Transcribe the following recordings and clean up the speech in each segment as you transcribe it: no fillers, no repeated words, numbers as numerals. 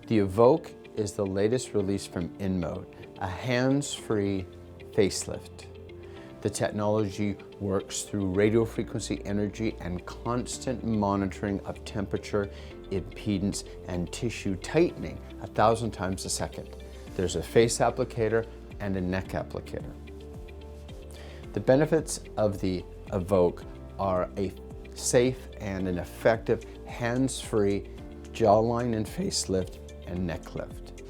The Evoke is the latest release from InMode, a hands-free facelift. The technology works through radio frequency energy and constant monitoring of temperature, impedance, and tissue tightening 1,000 times a second. There's a face applicator and a neck applicator. The benefits of the Evoke are a safe and an effective hands-free jawline and facelift and neck lift.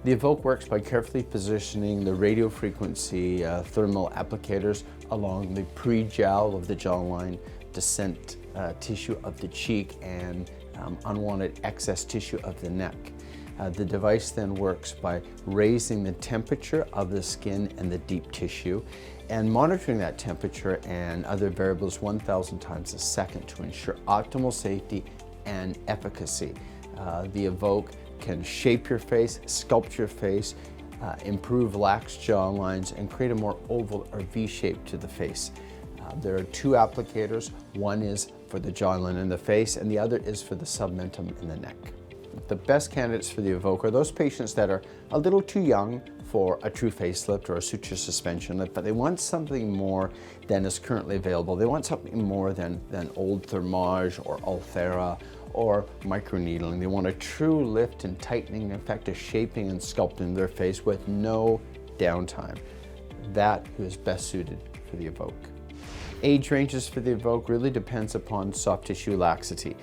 The Evoke works by carefully positioning the radio frequency thermal applicators along the pre-jowl of the jawline, descent tissue of the cheek, and unwanted excess tissue of the neck. The device then works by raising the temperature of the skin and the deep tissue and monitoring that temperature and other variables 1,000 times a second to ensure optimal safety and efficacy. The Evoke can shape your face, sculpt your face, improve lax jawlines, and create a more oval or V shape to the face. There are two applicators. One is for the jawline and the face, and the other is for the submentum in the neck. The best candidates for the Evoke are those patients that are a little too young for a true facelift or a suture suspension lift, but they want something more than is currently available. They want something more than old Thermage or Ulthera or microneedling. They want a true lift and tightening effect of shaping and sculpting their face with no downtime. That is best suited for the Evoke. Age ranges for the Evoke really depends upon soft tissue laxity.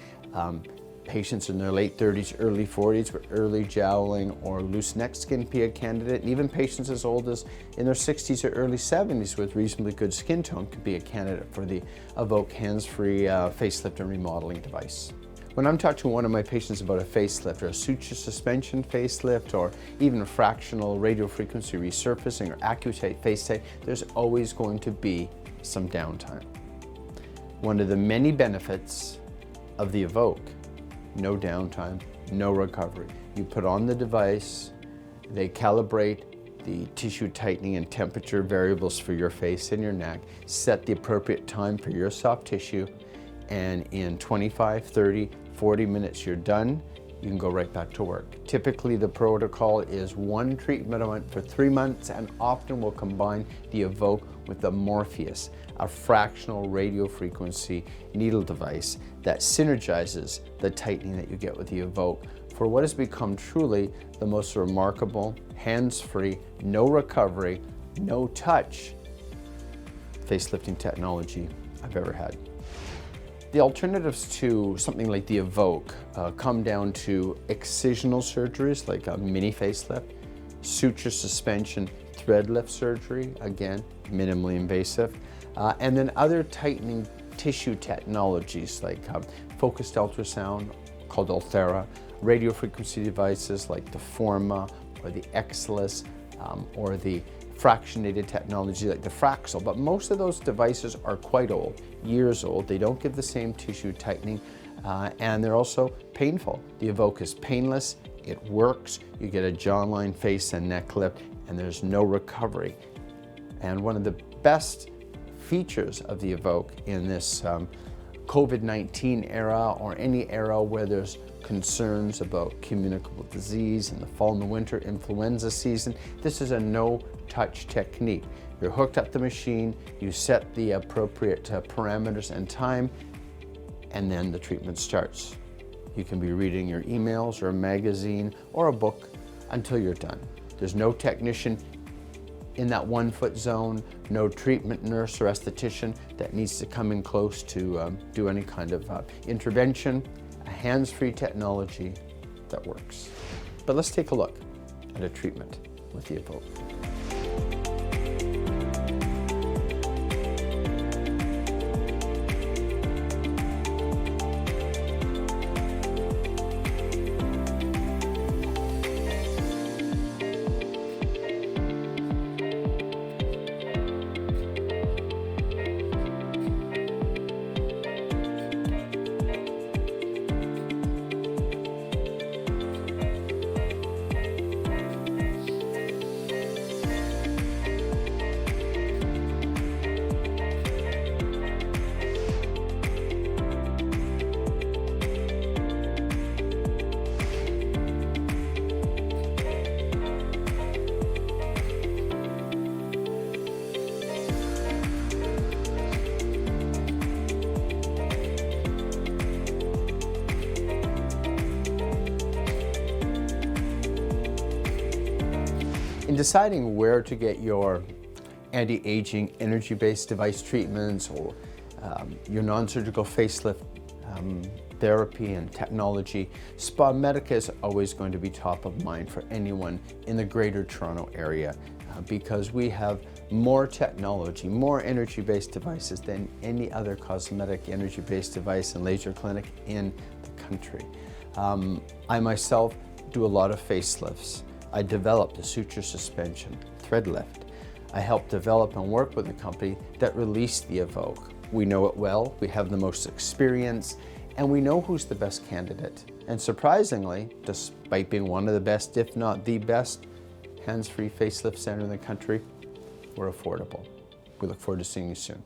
Patients in their late 30s, early 40s with early jowling or loose neck skin can be a candidate, and even patients as old as in their 60s or early 70s with reasonably good skin tone could be a candidate for the Evoke hands-free facelift and remodeling device. When I'm talking to one of my patients about a facelift or a suture suspension facelift or even a fractional radio frequency resurfacing or Accutite face tape, there's always going to be some downtime. One of the many benefits of the Evoke: no downtime, no recovery. You put on the device, they calibrate the tissue tightening and temperature variables for your face and your neck, set the appropriate time for your soft tissue, and in 25, 30, 40 minutes you're done. You can go right back to work. Typically the protocol is one treatment a month for 3 months, and often we'll combine the Evoke with the Morpheus, a fractional radio frequency needle device that synergizes the tightening that you get with the Evoke for what has become truly the most remarkable, hands-free, no recovery, no touch facelifting technology I've ever had. The alternatives to something like the Evoke come down to excisional surgeries like a mini facelift, suture suspension thread lift surgery, again, minimally invasive, and then other tightening tissue technologies like focused ultrasound called Ulthera, radio frequency devices like the Forma or the Exelis, or the fractionated technology like the Fraxel. But most of those devices are quite old, years old. They don't give the same tissue tightening, and they're also painful. The Evoke is painless, it works, you get a jawline, face, and neck lift, and there's no recovery. And one of the best features of the Evoke in this COVID-19 era, or any era where there's concerns about communicable disease in the fall and the winter influenza season, this is a no-touch technique. You're hooked up the machine, you set the appropriate parameters and time, and then the treatment starts. You can be reading your emails or a magazine or a book until you're done. There's no technician in that 1 foot zone, no treatment nurse or esthetician that needs to come in close to do any kind of intervention. A hands-free technology that works. But let's take a look at a treatment with the Evoke. In deciding where to get your anti-aging energy-based device treatments or your non-surgical facelift therapy and technology, Spa Medica is always going to be top of mind for anyone in the Greater Toronto area because we have more technology, more energy-based devices than any other cosmetic energy-based device and laser clinic in the country. I myself do a lot of facelifts. I developed a suture suspension, thread lift. I helped develop and work with a company that released the Evoke. We know it well, we have the most experience, and we know who's the best candidate. And surprisingly, despite being one of the best, if not the best, hands-free facelift center in the country, we're affordable. We look forward to seeing you soon.